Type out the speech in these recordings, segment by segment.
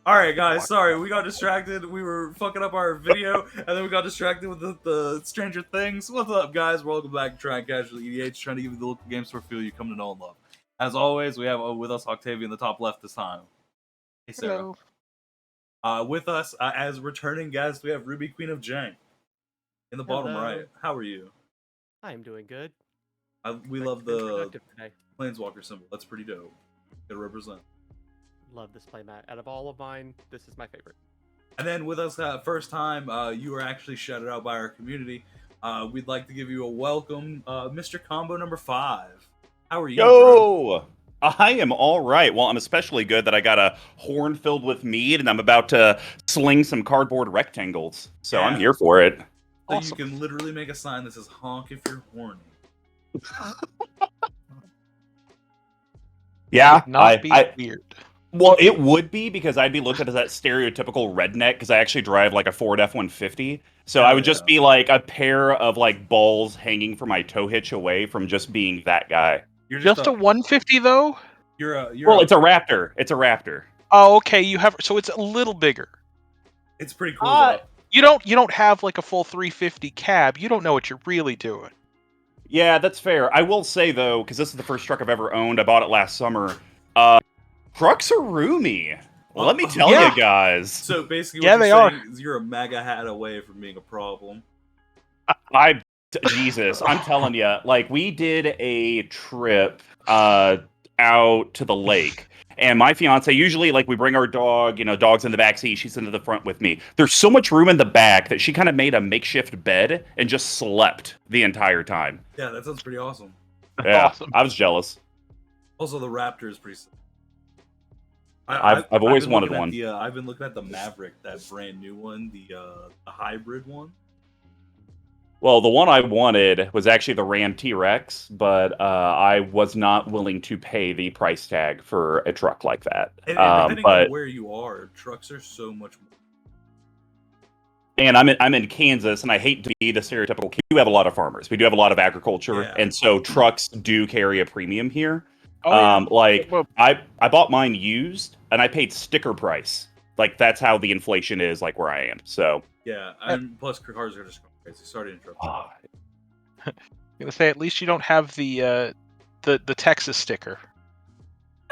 Alright, guys, sorry, we got distracted. We were fucking up our video, and then we got distracted with the Stranger Things. What's up, guys? Welcome back to Trying Casual EDH, trying to give you the local game store feel you come to know and love. As always, we have with us Octavia in the top left this time. Hey, Sarah. Hello. With us, as returning guest, we have Ruby Queen of Jank in the bottom right. How are you? I am doing good. We love the Planeswalker symbol. That's pretty dope. Gotta represent. Love this playmat. Out of all of mine, this is my favorite. And then with us, first time, you were actually shouted out by our community. We'd like to give you a welcome, MrComboNumber5. How are you, Yo! bro? I am all right. Well, I'm especially good that I got a horn filled with mead, and I'm about to sling some cardboard rectangles. So I'm here for it. So Awesome. You can literally make a sign that says "honk if you're horny." Yeah, Not be weird. Well, it would be because I'd be looked at as that stereotypical redneck because I actually drive like a Ford F-150. So I would just be like a pair of like balls hanging from my tow hitch away from just being that guy. You're just a 150 though? It's a Raptor. It's a Raptor. Oh, okay. So it's a little bigger. It's pretty cool though. You don't have like a full 350 cab. You don't know what you're really doing. Yeah, that's fair. I will say though, because this is the first truck I've ever owned. I bought it last summer. Trucks are roomy. Let me tell you guys. So basically, what you're saying is you're a MAGA hat away from being a problem. Jesus, I'm telling you, like we did a trip out to the lake. And my fiance, usually, like, we bring our dog, dog's in the back seat, she's in the front with me. There's so much room in the back that she kind of made a makeshift bed and just slept the entire time. Yeah, that sounds pretty awesome. Yeah, awesome. I was jealous. Also, the Raptor is pretty sick. I've always wanted one. I've been looking at the Maverick, that brand new one, the hybrid one. Well, the one I wanted was actually the Ram T-Rex, but I was not willing to pay the price tag for a truck like that. And depending on where you are, trucks are so much more. And I'm in Kansas, and I hate to be the stereotypical. We do have a lot of farmers. We do have a lot of agriculture, and so trucks do carry a premium here. I bought mine used, and I paid sticker price. Like that's how the inflation is, like where I am. So yeah, and plus cars are just crazy. Sorry to interrupt. I'm gonna say at least you don't have the Texas sticker.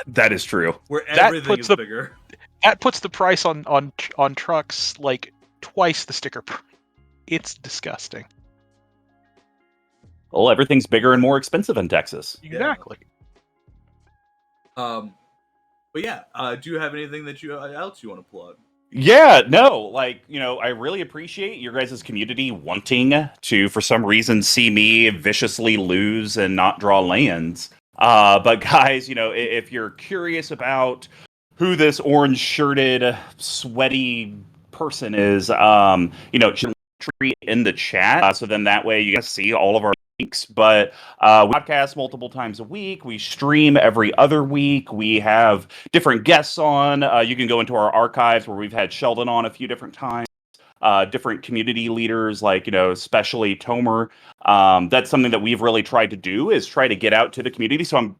That is true. Where everything is bigger. That puts the price on trucks like twice the sticker price. It's disgusting. Well, everything's bigger and more expensive in Texas. Exactly. But yeah, do you have anything that else you want to plug? Yeah, no, I really appreciate your guys' community wanting to, for some reason, see me viciously lose and not draw lands. But guys, if you're curious about who this orange-shirted, sweaty person is, treat in the chat, so then that way you guys see all of our links. But we podcast multiple times a week. We stream every other week. We have different guests on. You can go into our archives where we've had Sheldon on a few different times. Different community leaders, especially Tomer. That's something that we've really tried to do, is try to get out to the community. So I'm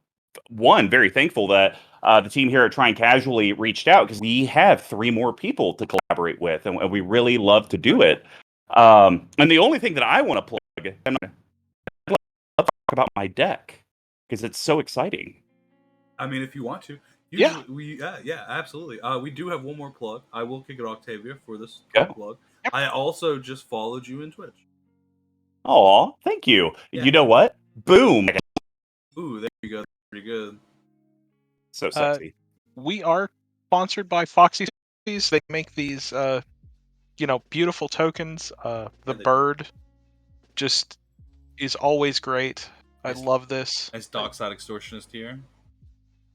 very thankful that the team here at Trying Casually reached out, because we have 3 more people to collaborate with, and we really love to do it. And the only thing that I want to plug, let's talk about my deck, because it's so exciting. I mean, if you want to. Yeah, absolutely. We do have one more plug. I will kick it, Octavia, for this plug. Yep. I also just followed you in Twitch. Aw, thank you. Yeah. You know what? Boom. Ooh, there you go. Pretty good. So sexy. We are sponsored by Foxy. They make these, beautiful tokens. The bird just is always great. Nice, I love this. Nice Dockside Extortionist here.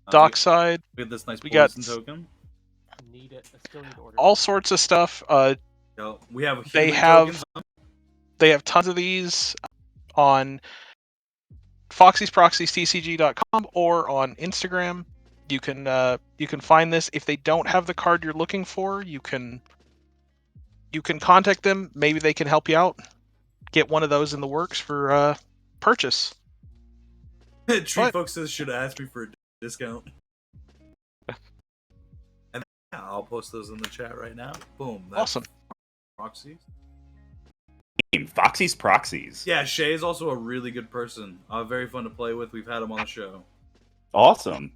Dockside. We have this nice poison token. Need it. I still need to order. All sorts of stuff. We have they have tons of these on foxysproxiestcg.com or on Instagram. You can find this. If they don't have the card you're looking for, you can contact them. Maybe they can help you out. Get one of those in the works for purchase. Tree folks should have asked me for a discount. And I'll post those in the chat right now. Boom. That's Awesome. Proxies. Foxy's Proxies. Yeah, Shay is also a really good person. Very fun to play with. We've had him on the show. Awesome.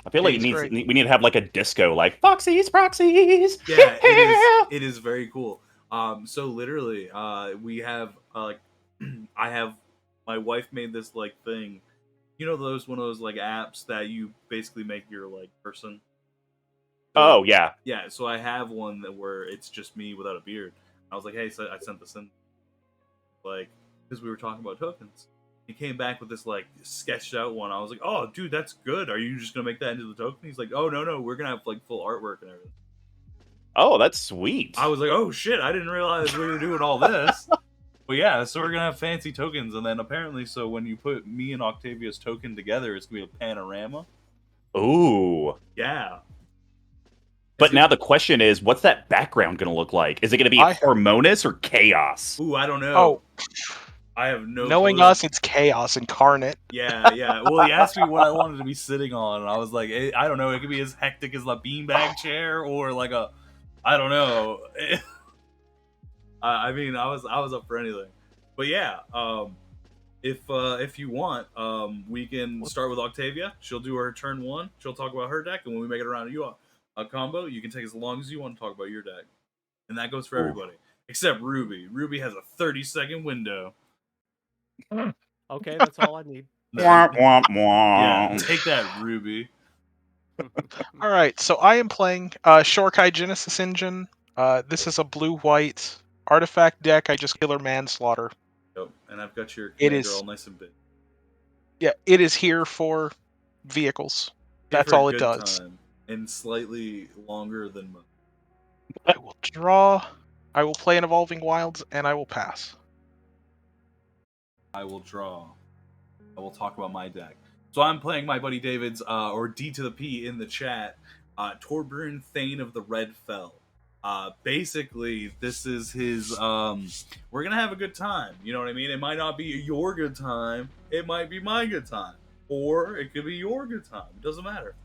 I feel like He's great. we need to have like a disco, like Foxy's Proxies. Yeah, it is very cool. So literally, we have like, I have my wife made this like thing. You know one of those like apps that you basically make your like person. Oh yeah. Yeah, so I have one where it's just me without a beard. I was like, hey, so I sent this in, like, because we were talking about tokens. He came back with this like sketched out one. I was like, oh, dude, that's good. Are you just gonna make that into the token? He's like, oh no, we're gonna have like full artwork and everything. Oh, that's sweet. I was like, oh shit, I didn't realize we were doing all this. But yeah, so we're gonna have fancy tokens, and then apparently, so when you put me and Octavia's token together, it's gonna be a panorama. Ooh. Yeah. But now the question is, what's that background going to look like? Is it going to be harmonious or chaos? Ooh, I don't know. Oh, I have no knowing clue. us, it's chaos incarnate. Yeah. Well, he asked me what I wanted to be sitting on, and I was like, I don't know. It could be as hectic as a beanbag chair, or like a, I don't know. I mean, I was up for anything. But yeah, if you want, we can start with Octavia. She'll do her turn 1. She'll talk about her deck, and when we make it around to you, a combo, you can take as long as you want to talk about your deck, and that goes for everybody except Ruby. Ruby has a 30-second window. Okay, that's all I need. Womp, womp, Yeah, womp. take that, Ruby. All right, so I am playing Shorkai Genesis Engine. This is a blue-white artifact deck. I just killer manslaughter. Yep, and I've got your It commander is- all nice and big. Yeah, it is here for vehicles. That's For a all it good does. time, and slightly longer than most. I will draw. I will play an Evolving Wilds, and I will pass. I will draw. I will talk about my deck. So I'm playing my buddy David's, or DtoTheP in the chat, Torbjorn Thane of the Red Fell. Basically, this is his, we're gonna have a good time, you know what I mean? It might not be your good time, it might be my good time, or it could be your good time, it doesn't matter.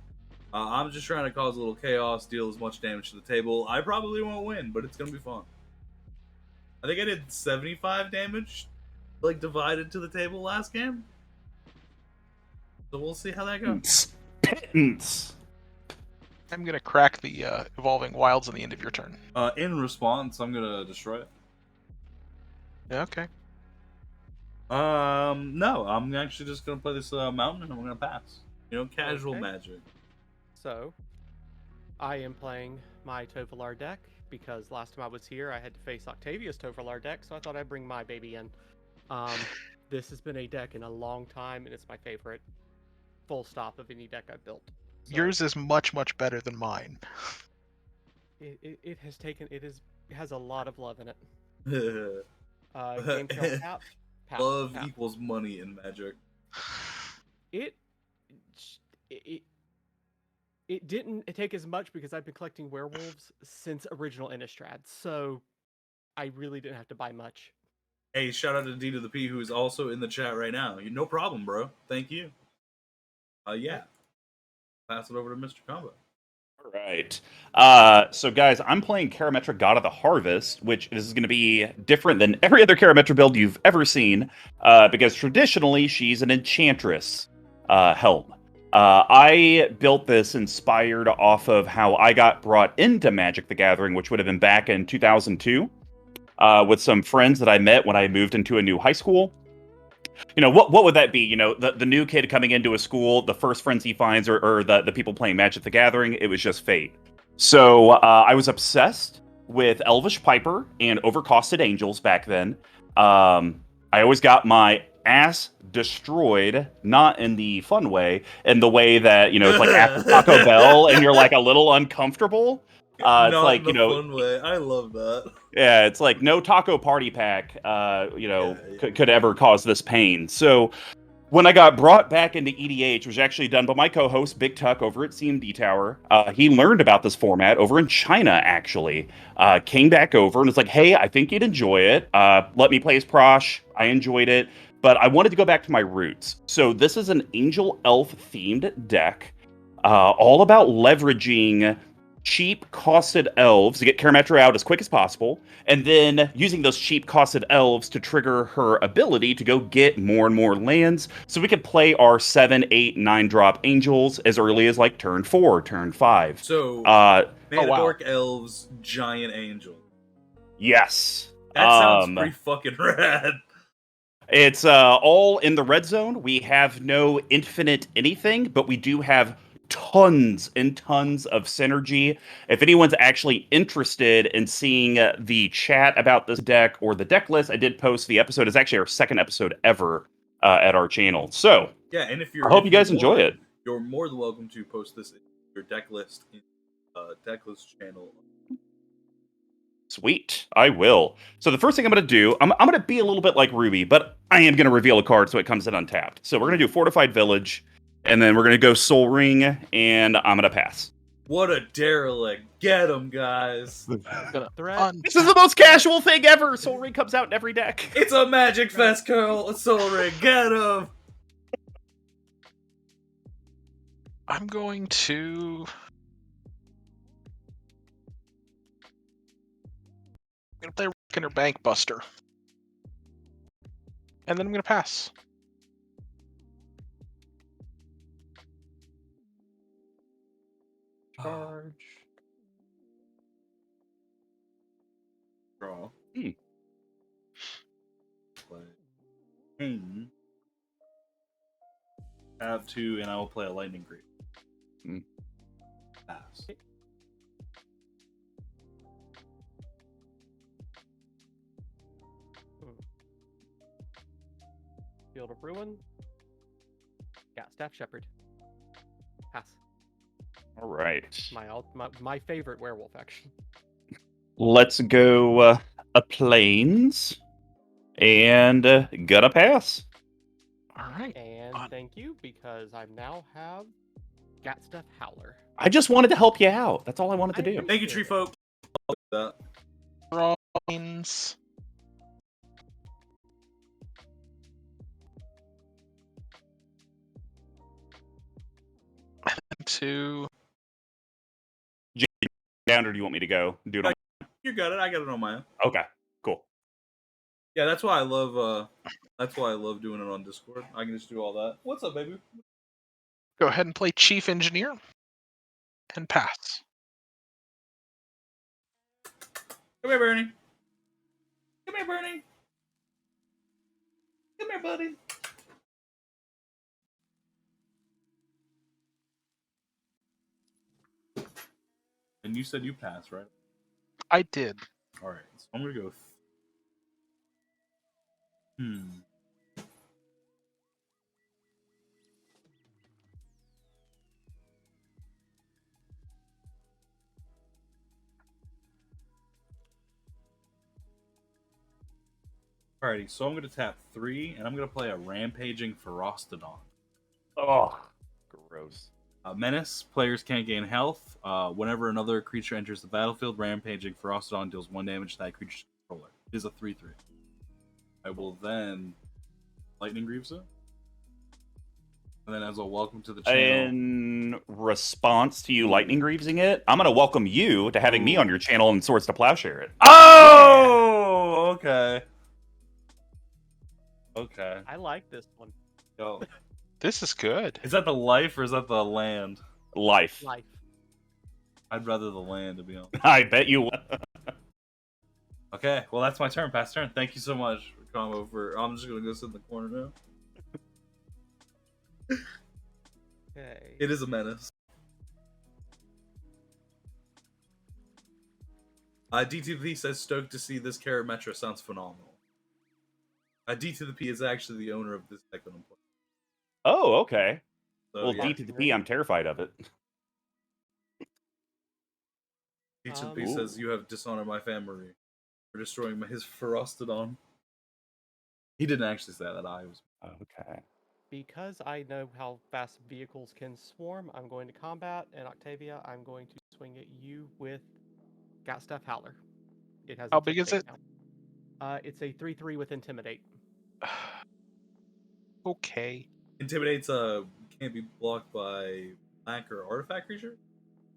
I'm just trying to cause a little chaos, deal as much damage to the table. I probably won't win, but it's gonna be fun. I think I did 75 damage, like, divided to the table last game. So we'll see how that goes. Pittance. I'm gonna crack the Evolving Wilds on the end of your turn. In response, I'm gonna destroy it. Yeah, okay. No, I'm actually just gonna play this mountain and I'm gonna pass. You know, casual Okay. magic. So, I am playing my Tovalar deck because last time I was here, I had to face Octavia's Tovalar deck, so I thought I'd bring my baby in. This has been a deck in a long time, and it's my favorite. Full stop of any deck I've built. So Yours is much, much better than mine. it has a lot of love in it. Game trail tap. Love tap. equals money in Magic. It didn't take as much because I've been collecting werewolves since original Innistrad, so I really didn't have to buy much. Hey, shout out to DtoTheP, who is also in the chat right now. No problem, bro. Thank you. Yeah. Pass it over to Mr. Combo. All right. So, guys, I'm playing Karametra God of the Harvest, which is going to be different than every other Karametra build you've ever seen, because traditionally she's an Enchantress helm. I built this inspired off of how I got brought into Magic the Gathering, which would have been back in 2002, with some friends that I met when I moved into a new high school. You know, what would that be? You know, the new kid coming into a school, the first friends he finds are the people playing Magic the Gathering. It was just fate. So I was obsessed with Elvish Piper and Overcosted Angels back then. I always got my ass destroyed, not in the fun way, in the way that, you know, it's like after Taco Bell and you're like a little uncomfortable. It's Not like, in you the know, fun way. I love that. yeah, it's like no taco party pack, could ever cause this pain. So when I got brought back into EDH, which was actually done by my co-host Big Tuck over at CMD Tower, he learned about this format over in China. Actually, came back over and was like, "Hey, I think you'd enjoy it. Let me play as Prosh. I enjoyed it, but I wanted to go back to my roots. So this is an Angel Elf themed deck, all about leveraging cheap costed elves to get Karametra out as quick as possible, and then using those cheap costed elves to trigger her ability to go get more and more lands, so we could play our 7, 8, 9 drop angels as early as like turn 4, turn 5. So, Uh, Mana wow. Dork Elves, Giant Angel. yes. That sounds pretty fucking rad. It's all in the red zone. We have no infinite anything, but we do have tons and tons of synergy. If anyone's actually interested in seeing the chat about this deck or the deck list, I did post the episode. It's actually our second episode ever at our channel. So Yeah, and if I hope you guys enjoy want, it. You're more than welcome to post this in your deck list in deck list channel. Sweet, I will. So the first thing I'm going to do, I'm going to be a little bit like Ruby, but I am going to reveal a card so it comes in untapped. So we're going to do Fortified Village, and then we're going to go Soul Ring, and I'm going to pass. What a derelict. Get him, guys. Threat. This is the most casual thing ever. Soul Ring comes out in every deck. It's a Magic Fest, Curl. Soul Ring. Get him. I'm going to. I'm gonna play Reckoner Bank Buster, and then I'm gonna pass. Charge. Draw. Hmm. Play. Have 2, and I will play a Lightning Greave. Hmm. Pass. Field of Ruin. Got Staff Shepherd. Pass. All right. My favorite werewolf, actually. Let's go a plains and gonna pass. All right. And thank you, because I now have Got Stuff Howler. I just wanted to help you out. That's all I wanted to do. Thank you, Tree Folk. Drawings. To Down, or do you want me to go do it on? You got it. I got it on my own. Okay, cool. Yeah, that's why I love. That's why I love doing it on Discord. I can just do all that. What's up, baby? go ahead and play Chief Engineer and pass. Come here, Bernie. Come here, Bernie. Come here, buddy. And you said you passed, right? I did. All right. So I'm gonna go. Alrighty, so I'm going to tap 3, and I'm going to play a Rampaging Ferostodon. Oh, gross. Menace, players can't gain health. Whenever another creature enters the battlefield, Rampaging Ferostodon deals 1 damage to that creature's controller. It is a 3/3. I will then Lightning Greaves it. And then as a welcome to the channel. In response to you Lightning Greavesing it, I'm going to welcome you to having me on your channel and Swords to Plowshare it. Oh! Okay. Okay. I like this one. Yo. This is good. Is that the life or is that the land? Life. Life. I'd rather the land, to be honest. I bet you. Okay, well that's my turn. Pass turn. Thank you so much for coming over. I'm just gonna go sit in the corner now. Okay. It is a menace. DtoTheP says stoked to see this Karametra. Sounds phenomenal. DtoTheP is actually the owner of this deck that I'm playing. Oh, okay. So, Well, yeah. D to the P, I'm terrified of it. DtoTheP says you have dishonored my family for destroying his Ferostodon. He didn't actually say that. I was. Okay. Because I know how fast vehicles can swarm, I'm going to combat, and Octavia, I'm going to swing at you with Got Stuff Howler. It has. How big is it? Now. It's a 3/3 with Intimidate. Okay. Intimidates can't be blocked by black or artifact creature.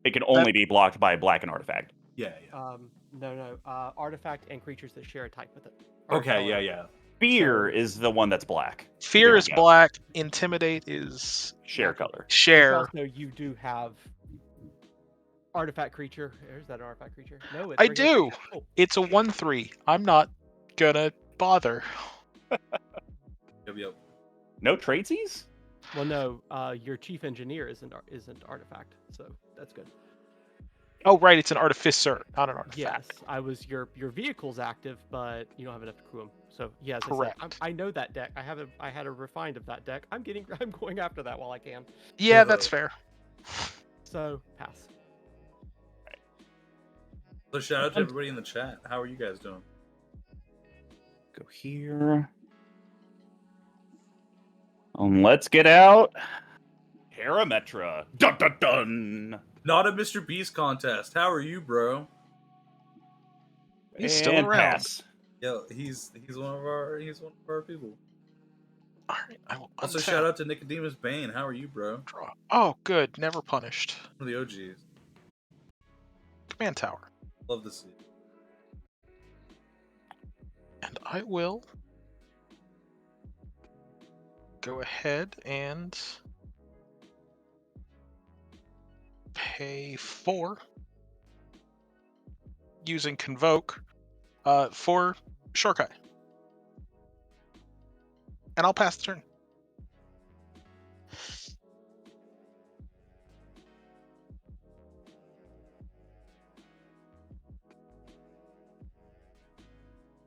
It can only be blocked by black and artifact. Yeah, yeah. No. Artifact and creatures that share a type with it. Or Okay, color. yeah. Fear So- is the one that's black. Fear There is we go. black. Intimidate is Share Natural. color. Which share. Also, you do have artifact creature. Is that an artifact creature? No, it's I regular do. creature. Cool. It's a 1/3. I'm not gonna bother. Yep. No tradesies? Well, no. Your chief engineer isn't artifact, so that's good. Oh, right. It's an artificer, not an artifact. Yes, I was your vehicle's active, but you don't have enough to crew them. So yeah, as Correct. I said, I know that deck. I had a refined of that deck. I'm going after that while I can. Yeah, that's fair. So pass. So shout out to everybody in the chat. How are you guys doing? Go here. Let's get out. Parametra. Dun dun dun. Not a Mr. Beast contest. How are you, bro? He's still And around. pass. Yo, he's one of our people. All right, I will Also, untap, shout out to Nicodemus Bane. How are you, bro? draw. Oh, good. Never punished. One of the OGs. Command tower. Love to see it. And I will go ahead and pay 4 using Convoke for Shorkai. And I'll pass the turn.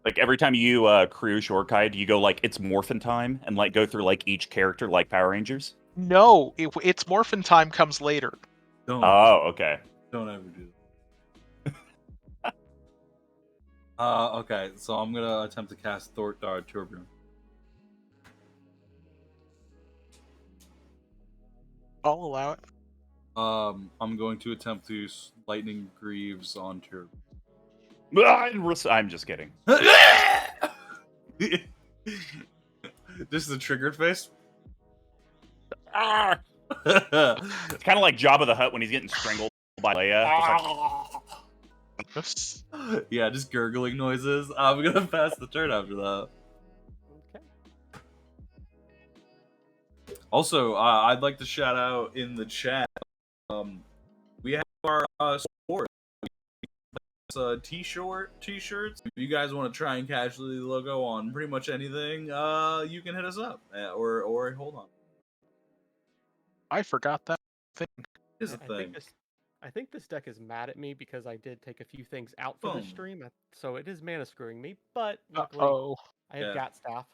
Like every time you crew Shorkai, do you go like it's morphin time and like go through like each character like Power Rangers? No, it's Morphin time comes later. Don't Oh, okay. don't ever do that. Okay, so I'm gonna attempt to cast Thortdar Turbine. I'll allow it. I'm going to attempt to Lightning Greaves on Turbine. I'm just kidding. This is a triggered face. Ah! It's kind of like Jabba the Hutt when he's getting strangled by Leia. Just like, Yeah, just gurgling noises. I'm gonna pass the turn after that. Okay. Also, I'd like to shout out in the chat. We have our sport. T-shirts. If you guys want to try and casually logo on pretty much anything, you can hit us up. Or hold on. I forgot that thing. Here's the thing. I think this deck is mad at me because I did take a few things out for the Boom. stream, so it is mana screwing me. But luckily, Oh, I have Yeah. got staff.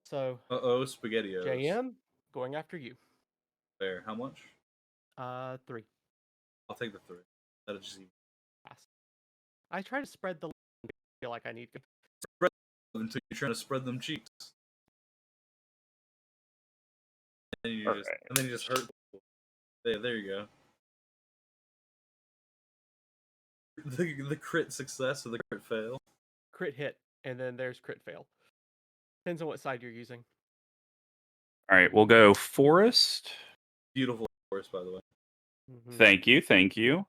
So SpaghettiOs. JM, going after you. Fair. How much? 3. I'll take the 3. That'll just even Pass. I try to spread the. Feel like I need to. until you're trying to spread them cheeks. And then you just hurt people. There you go. The crit success or the crit fail. Crit hit, and then there's crit fail. Depends on what side you're using. all right, we'll go Forest. Beautiful force, by the way. Mhm. Thank you.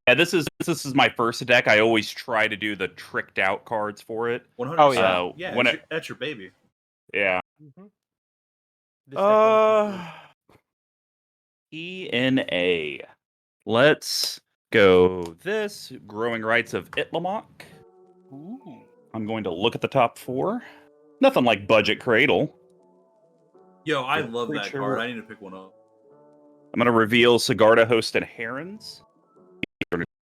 Yeah, this is my first deck. I always try to do the tricked out cards for it. 100%. Oh, yeah. Yeah, when that's your baby. Yeah. Mhm. This deck runs Uh, ENA. Let's go this. Growing Rights of Itlamok. ooh. I'm going to look at the top 4. Nothing like Budget Cradle. Yo, I Good love that creature. card. I need to pick one up. I'm going to reveal Sigarda, Host, and Herons.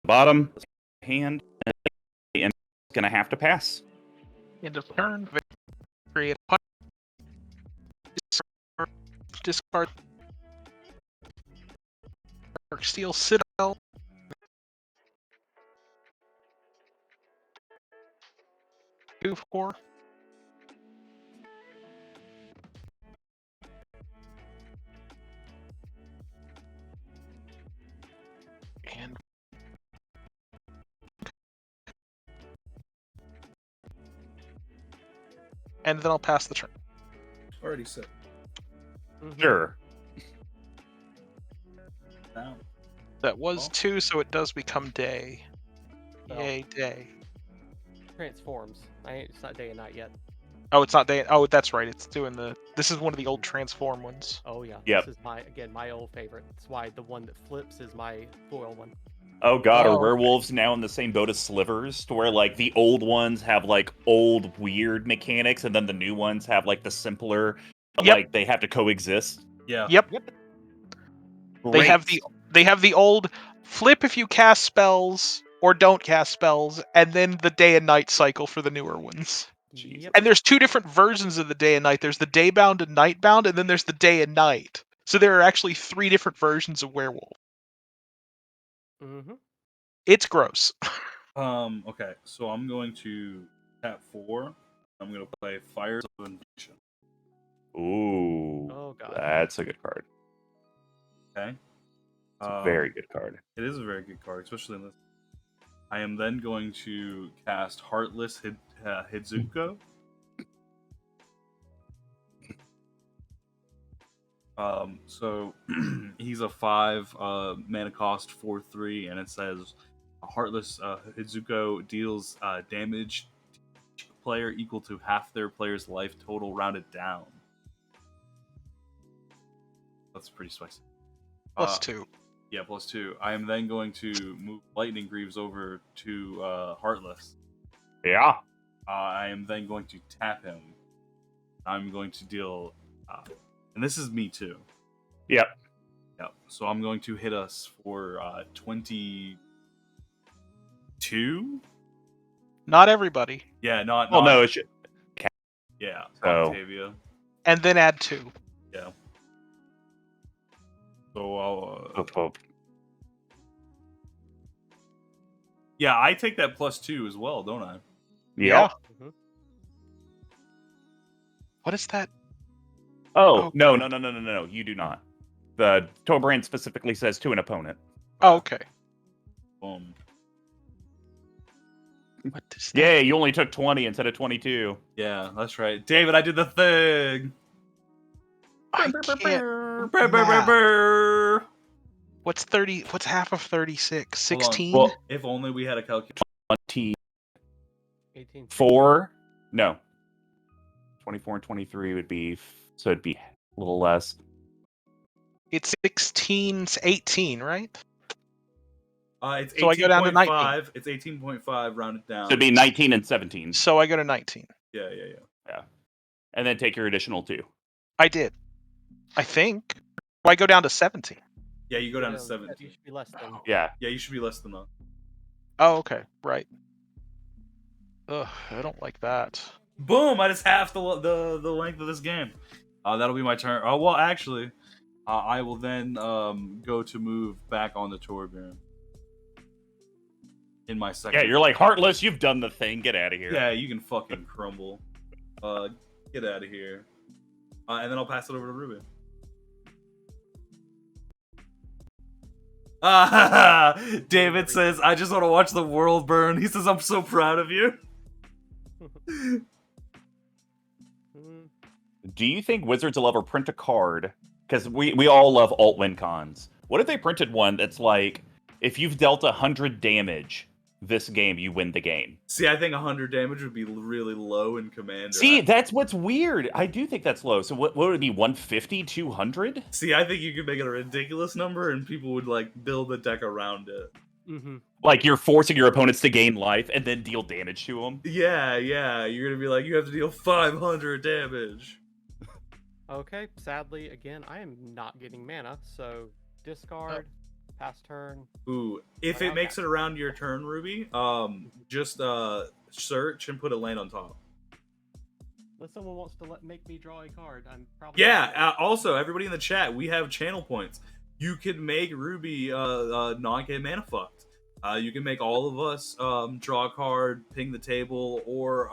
Bottom, hand, and it's going to have to pass. End of turn. Create a discard. Steel Citadel. Two 4. And then I'll pass the turn. Already set. Mhm. Sure. Down. That was 2, so it does become day. So, Yay, day. transforms. It's not day and night yet. Oh, it's not day. Oh, that's right. It's doing the. This is one of the old transform ones. Oh yeah. Yep. This is my old favorite. That's why the one that flips is my foil one. Oh god, Oh, are okay. werewolves now in the same boat as slivers, to where like the old ones have like old weird mechanics, and then the new ones have like the simpler, but Yep. like they have to coexist. Yeah. Yep. They have Great. the old flip if you cast spells or don't cast spells, and then the day and night cycle for the newer ones. Jesus. Yep. And there's 2 different versions of the day and night. There's the day bound and night bound, and then there's the day and night. So there are actually 3 different versions of werewolf. Mm-hmm. It's gross. Okay, so I'm going to tap 4. I'm going to play Fires of Invasion. Ooh, Oh god. that's a good card. Okay. It's a very good card. It is a very good card, especially in this. I am then going to cast Heartless Hidzuko. So he's a 5 mana cost 4/3, and it says Heartless Hidzuko deals damage to a player equal to half their player's life total rounded down. That's pretty spicy. Plus 2. Yeah, plus 2. I am then going to move Lightning Greaves over to Heartless. Yeah. I am then going to tap him. I'm going to deal, and this is me too. Yep. Yep. So I'm going to hit us for 22. Not everybody. Yeah, not. Well, not no, it should. Yeah, So- Octavia. And then add 2. Yeah. So I'll. Yeah, I take that plus 2 as well, don't I? Yeah. Mm-hmm. What is that? Oh, Oh. no. You do not. The Tobrand specifically says to an opponent. Oh, okay. Boom. What does that? Yay, you only took 20 instead of 22. Yeah, that's right. David, I did the thing. I can't. What's 30? What's half of 36? Hold on. 16? Well, If only we had a calculator. 24? No. 24 and 23 would be, so it'd be a little less. It's 16, 18, right? It's So I go down to 18.5. It's 18.5 rounded down. So it'd be 19 and 17. So I go to 19. Yeah. And then take your additional 2. I did. I think. Well, I go down to 17. Yeah, you go down to You 17. should be less than. Yeah. Yeah, you should be less than that. Oh, okay. Right. Ugh, I don't like that. Boom! I just half the length of this game. That'll be my turn. Oh well, actually, I will then go to move back on the Torbjorn in my second. Yeah, you're like, Heartless, you've done the thing. Get out of here. Yeah, you can fucking crumble. Get out of here. And then I'll pass it over to Ruben. David says, I just want to watch the world burn. He says, I'm so proud of you. Do you think Wizards will ever print a card? Because we all love alt-win cons. What if they printed one that's like, if you've dealt 100 damage this game, you win the game? See, I think 100 damage would be really low in Commander. See, that's what's weird. I do think that's low. So what would it be, 150, 200? See, I think you could make it a ridiculous number and people would, like, build a deck around it. Mm-hmm. Like, you're forcing your opponents to gain life and then deal damage to them? Yeah. You're gonna be like, you have to deal 500 damage. Okay, sadly, again, I am not getting mana, so discard, pass turn. Ooh, if it makes it around your turn, Ruby, just search and put a land on top. Unless someone wants to make me draw a card, I'm probably. Yeah. Also, everybody in the chat, we have channel points. You can make Ruby non-get mana fucked. You can make all of us draw a card, ping the table, or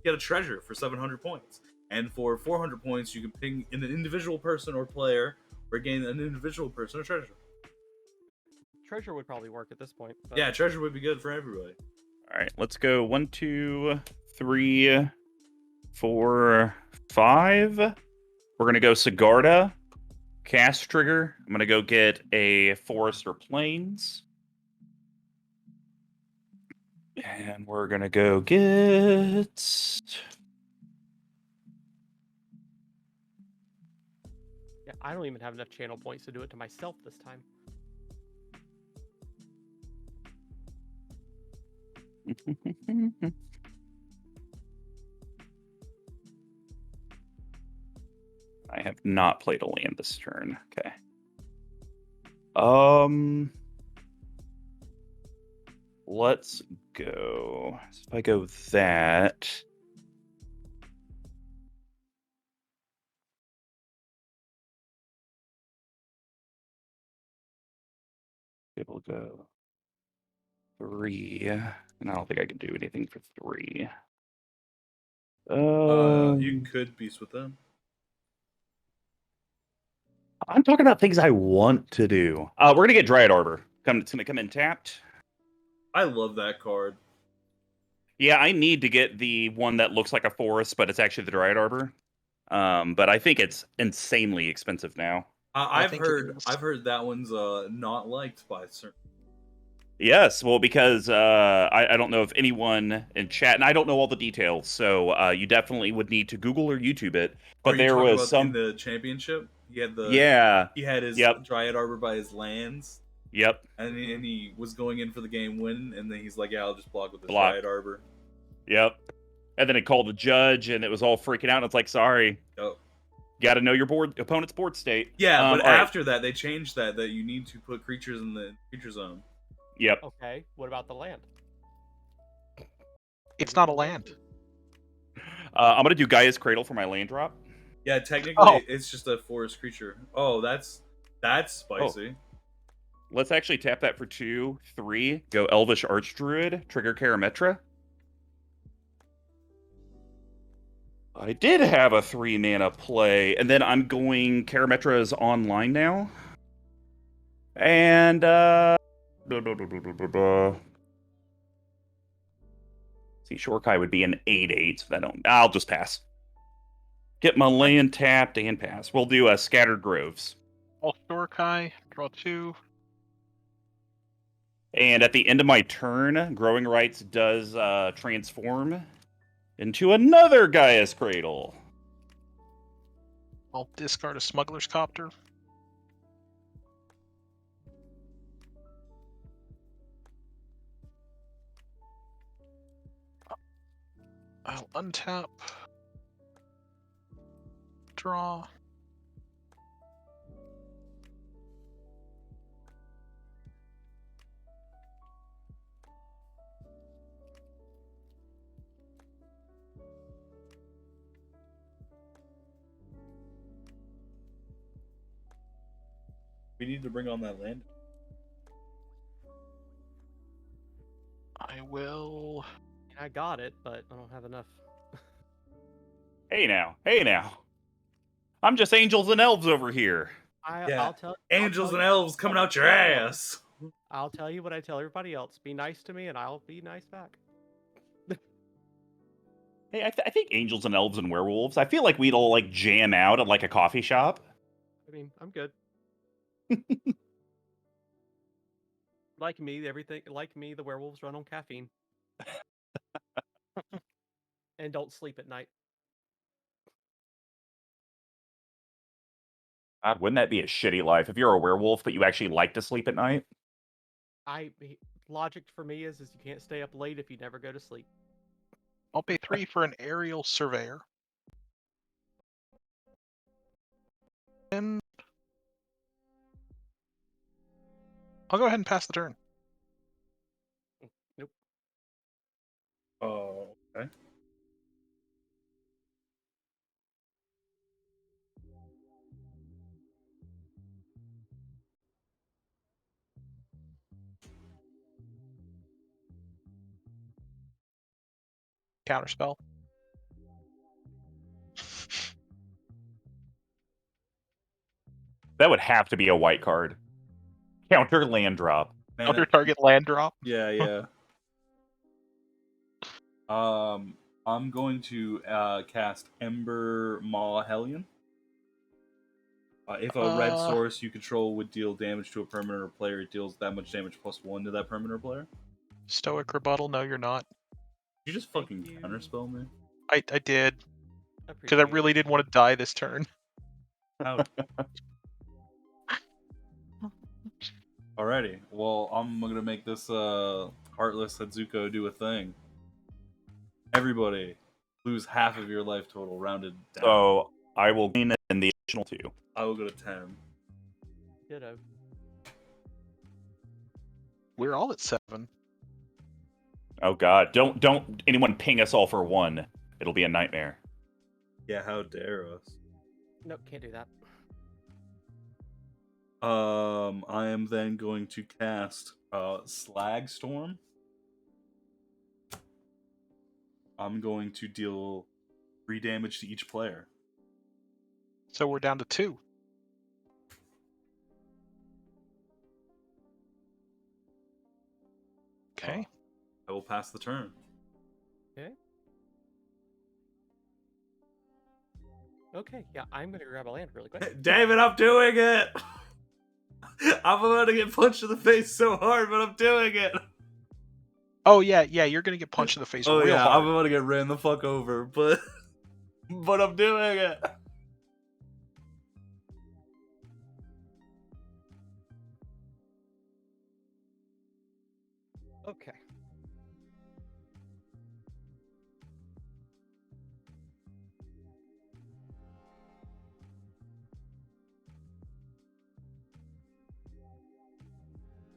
get a treasure for 700 points. And for 400 points, you can ping an individual person or player, or gain an individual person or treasure. Treasure would probably work at this point. But... Yeah, treasure would be good for everybody. All right, let's go 1, 2, 3, 4, 5. We're gonna go Sigarda, cast trigger. I'm gonna go get a forest or plains. And we're gonna go get Yeah, I don't even have enough channel points to do it to myself this time. I have not played a land this turn. Okay. Let's go. So if I go that. It'll go 3. And I don't think I can do anything for 3. You could beast with them. I'm talking about things I want to do. We're gonna get Dryad Arbor. It's gonna come in tapped. I love that card. Yeah, I need to get the one that looks like a forest, but it's actually the Dryad Arbor. But I think it's insanely expensive now. I've think it heard is. that one's not liked by certain. Yes, well, because I don't know if anyone in chat, and I don't know all the details, so you definitely would need to Google or YouTube it. But Are you there talking was about some, in the championship? He had yeah, he had his yep, Dryad Arbor by his lands, yep, and he was going in for the game win, and then he's like, "Yeah, I'll just block with this block, Dryad Arbor." yep. And then it called the judge, and it was all freaking out. And it's like, sorry, Oh. got to know your opponent's board state. Yeah, but all right. after that, they changed that you need to put creatures in the creature zone. Yep. Okay, what about the land? It's not a land. I'm gonna do Gaia's Cradle for my land drop. Yeah, technically, Oh. it's just a forest creature. Oh, that's spicy. Let's actually tap that for 2, 3. Go Elvish Archdruid, trigger Karametra. I did have a 3 mana play, and then I'm going. Karametra is online now. And, blah, blah, blah, blah, blah, blah. See, Shorkai would be an 8/8. I'll just pass. Get my land tapped and pass. We'll do Scattered Groves. All Shorkai, draw 2. And at the end of my turn, Growing Rights does transform into another Gaia's Cradle. I'll discard a Smuggler's Copter. I'll untap. Draw. We need to bring on that land. I will. I got it, but I don't have enough. Hey now. I'm just angels and elves over here. Yeah. I'll tell Angels I'll and tell elves coming out your ass. I'll tell you what I tell everybody else. Be nice to me, and I'll be nice back. Hey, I think angels and elves and werewolves. I feel like we'd all like jam out at like a coffee shop. I mean, I'm good. Like me, the werewolves run on caffeine. And don't sleep at night. God, wouldn't that be a shitty life if you're a werewolf but you actually like to sleep at night? Logic for me is you can't stay up late if you never go to sleep. I'll pay 3 for an Aerial Surveyor. And I'll go ahead and pass the turn. Nope. Oh, okay. Counterspell. That would have to be a white card. Counter land drop. Counter target land drop. Yeah. I'm going to cast Ember Maw Hellion. If a red source you control would deal damage to a permanent or player, it deals that much damage +1 to that permanent or player. Stoic rebuttal. No, you're not. You just Thank fucking you. counterspell me. I did because I Appreciate really it. didn't want to die this turn. How? Alrighty. Well, I'm gonna make this Heartless Setsuko do a thing. Everybody lose half of your life total, rounded down. So I will gain in the additional 2. I will go to 10. Ditto. We're all at 7. Oh god, don't anyone ping us all for 1. It'll be a nightmare. Yeah, how dare us? Nope, can't do that. I am then going to cast Slag Storm. I'm going to deal 3 damage to each player. So we're down to 2. Okay. I will pass the turn. Okay, yeah, I'm gonna grab a land really quick. David, I'm doing it! I'm about to get punched in the face so hard, but I'm doing it! Oh yeah, you're gonna get punched in the face Oh real yeah, hard. I'm about to get ran the fuck over, but I'm doing it. Okay.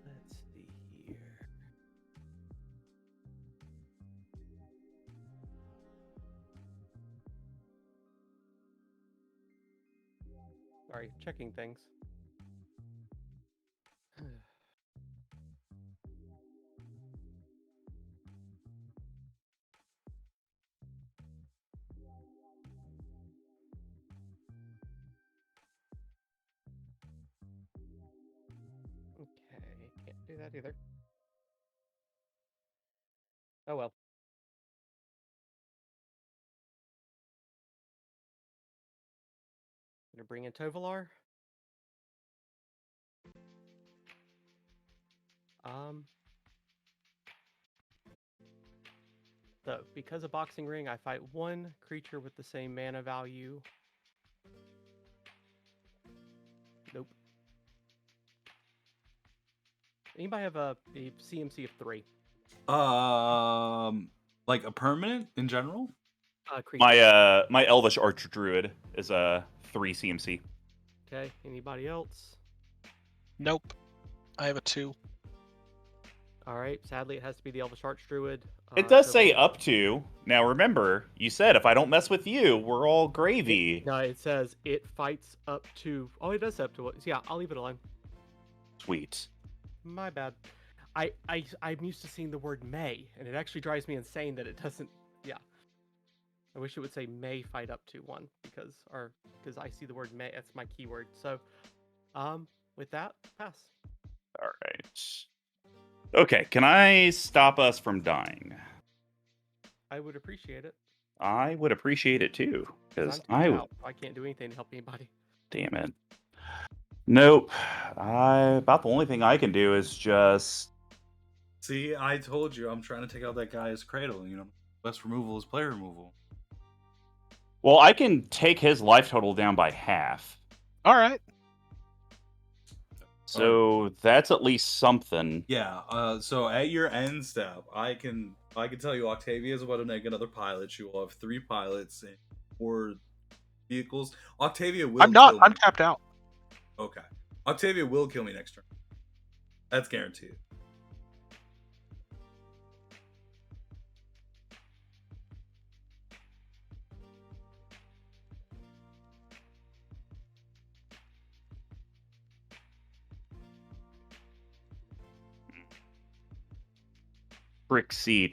Let's see here. Sorry, checking things. Okay, can't do that either. Oh well. Gonna bring in Tovalar. So, because of Boxing Ring, I fight 1 creature with the same mana value. Nope. Anybody have a CMC of 3? Like a permanent in general? Creature. My Elvish Archer Druid is a 3 CMC. Okay, anybody else? Nope. I have a 2. Alright, sadly it has to be the Elvish Archdruid. It does say Tovalar. up to. Now remember, you said if I don't mess with you, we're all gravy. No, it says it fights up to... Oh, it does say up to what? Yeah, I'll leave it alone. Sweet. My bad. I'm used to seeing the word may, and it actually drives me insane that it doesn't... Yeah. I wish it would say may fight up to 1, because I see the word may, that's my keyword. So, with that, pass. All right. Okay, can I stop us from dying? I would appreciate it. I would appreciate it too, because I'm tuned out. I can't do anything to help anybody. Damn it. Nope. About the only thing I can do is just... See, I told you I'm trying to take out that guy's cradle, you know. Best removal is player removal. Well, I can take his life total down by half. All right. So that's at least something. Yeah, so at your end step, I can tell you Octavia's about to make another pilot. She will have 3 pilots and 4 vehicles. Octavia will I'm not. kill me. I'm tapped out. Okay. Octavia will kill me next turn. That's guaranteed.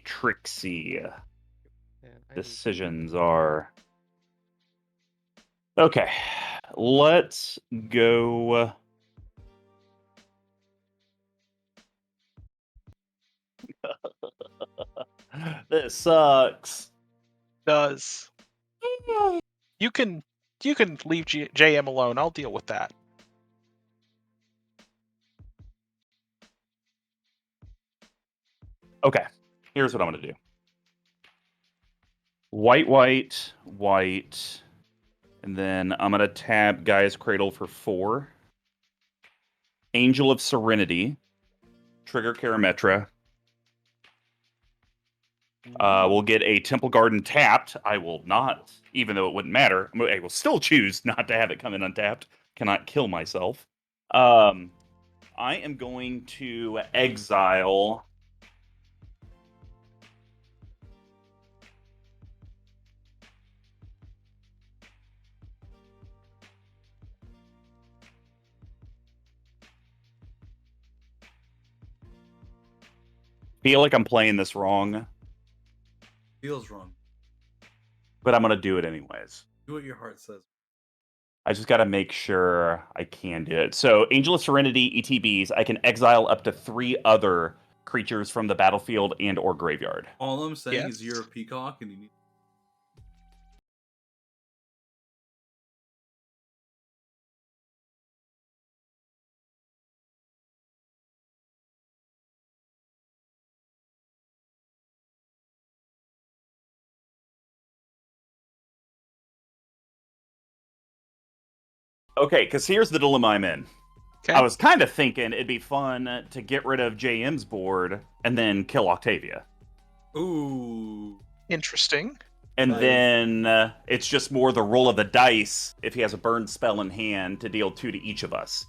Trixie. Yeah, Decisions are... Okay. Let's go... This sucks. Does you can You can leave JM alone. I'll deal with that. Okay, here's what I'm gonna do. White, white, white, and then I'm gonna tab Gaia's Cradle for 4. Angel of Serenity, trigger Karametra. We'll get a Temple Garden tapped. I will not, even though it wouldn't matter. I will still choose not to have it come in untapped. Cannot kill myself. I am going to exile. Feel like I'm playing this wrong, Feels wrong. but I'm gonna do it anyways. Do what your heart says. I just got to make sure I can do it. So, Angel of Serenity, ETBs, I can exile up to 3 other creatures from the battlefield and/or graveyard. All I'm saying Yes. is you're a peacock and you need. Okay, because here's the dilemma I'm in. Okay. I was kind of thinking it'd be fun to get rid of JM's board and then kill Octavia. Ooh. Interesting. And Nice. then it's just more the roll of the dice if he has a burn spell in hand to deal 2 to each of us.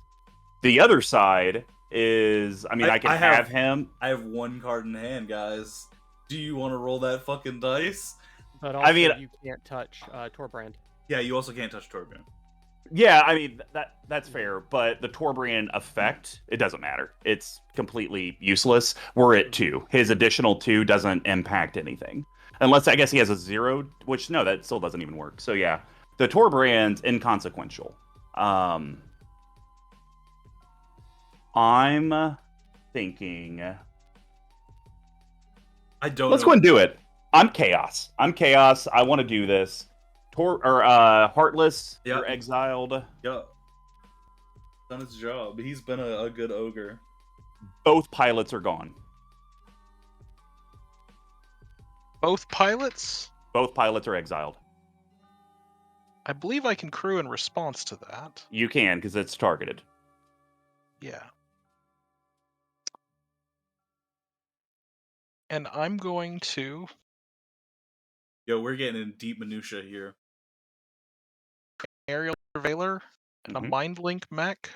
The other side is, I mean, I can have him. I have 1 card in hand, guys. Do you want to roll that fucking dice? But also, I mean- you can't touch Torbrand. Yeah, you also can't touch Torbjorn. Yeah, I mean, that's fair, but the Torbrand effect, it doesn't matter. It's completely useless. We're at 2. His additional 2 doesn't impact anything. Unless, I guess, he has a 0, which, no, that still doesn't even work. So, yeah, the Torbrand's inconsequential. I'm thinking... I don't Let's know. go and do it. I'm Chaos. I want to do this. Heartless, Yeah. you're exiled. Yeah. Done his job. He's been a good ogre. Both pilots are gone. Both pilots? Both pilots are exiled. I believe I can crew in response to that. You can, because it's targeted. Yeah. And I'm going to Yo, we're getting in deep minutia here. Aerial Surveiller and a Mhm. Mind Link mech.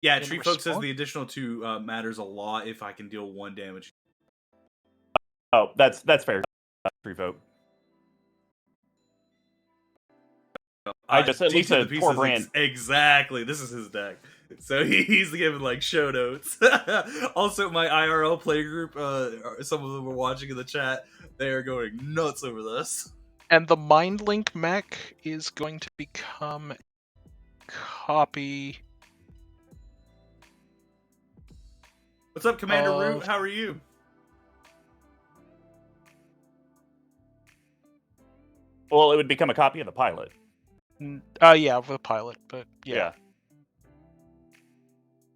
Yeah, In Tree Folk says response? the additional 2 matters a lot if I can deal 1 damage. Oh, that's fair. Revoke. I just at least a DtoTheP's Torbrand. says exactly. This is his deck. So he's giving like show notes. Also, my IRL playgroup, some of them were watching in the chat. They are going nuts over this. And the Mind Link mech is going to become copy. What's up, Commander Oh. Root? How are you? Well, it would become a copy of the pilot. Yeah, with a pilot, but yeah.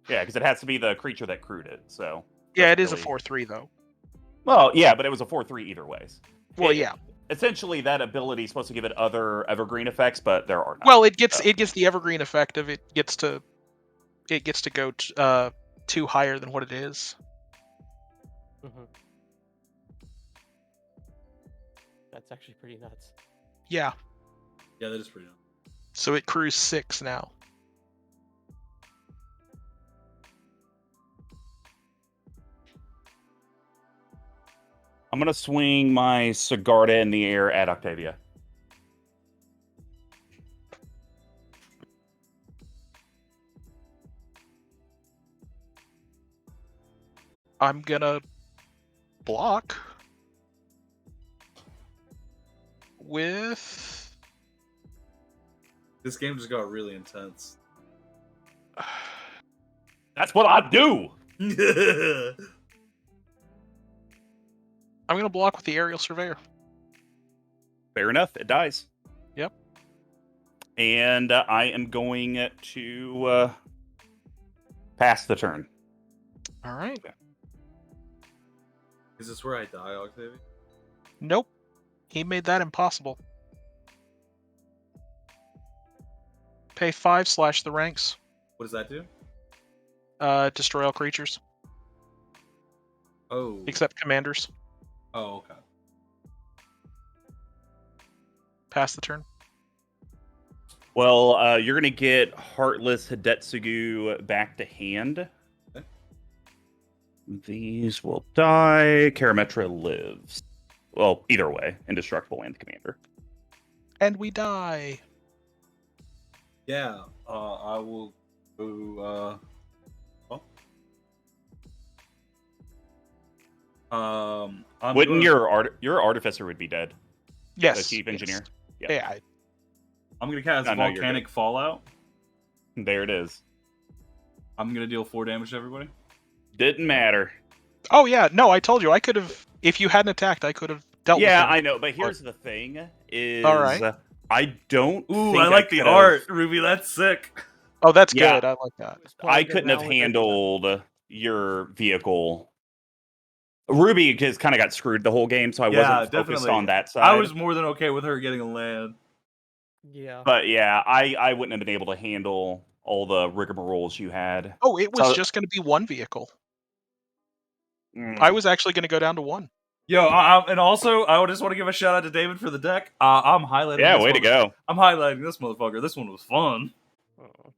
Yeah, because it has to be the creature that crewed it. So. Yeah, it that's is a really- 4/3 though. Well, yeah, but it was a 4/3 either ways. Well, It- yeah. Essentially, that ability is supposed to give it other evergreen effects, but there are not. Well, it gets so. the evergreen effect of it gets to go 2 higher than what it is. Mm-hmm. That's actually pretty nuts. Yeah. Yeah, that is pretty nice. So it crews 6 now. I'm gonna swing my Sigarda in the air at Octavia. I'm gonna block with This game just got really intense. That's what I do. I'm gonna block with the Aerial Surveyor. Fair enough. It dies. and I am going to pass the turn. All right. Is this where I die, Octavia? Nope. He made that impossible. Pay 5 / the ranks. What does that do? Destroy all creatures Oh. except commanders. Oh, okay. Pass the turn. Well, you're going to get Heartless Hidetsugu back to hand. Okay. These will die. Karametra lives. Well, either way, indestructible and commander. And we die. Yeah. I will go. Wouldn't your artificer would be dead? Yes. The chief engineer. Yes. Yeah. Yeah. I'm gonna cast No, you're Volcanic Fallout. There it is. I'm gonna deal 4 damage to everybody. Didn't matter. Oh yeah. No, I told you I could have. If you hadn't attacked, I could have dealt with Yeah, him. I know, but here's the thing: is All right. I don't. Ooh, think I like the could've- art, Ruby. That's sick. Oh, that's Yeah. good. I like that. I couldn't have handled your vehicle. Ruby just kind of got screwed the whole game, so I Yeah, wasn't focused definitely. on that side. I was more than okay with her getting a land. Yeah. But yeah, I wouldn't have been able to handle all the rigmaroles you had. Oh, it was So- just going to be 1 vehicle. Mm. I was actually going to go down to 1. Yo, and also, I just want to give a shout out to David for the deck. I'm highlighting. Yeah, this way to go. I'm highlighting this motherfucker. This one was fun. Oh.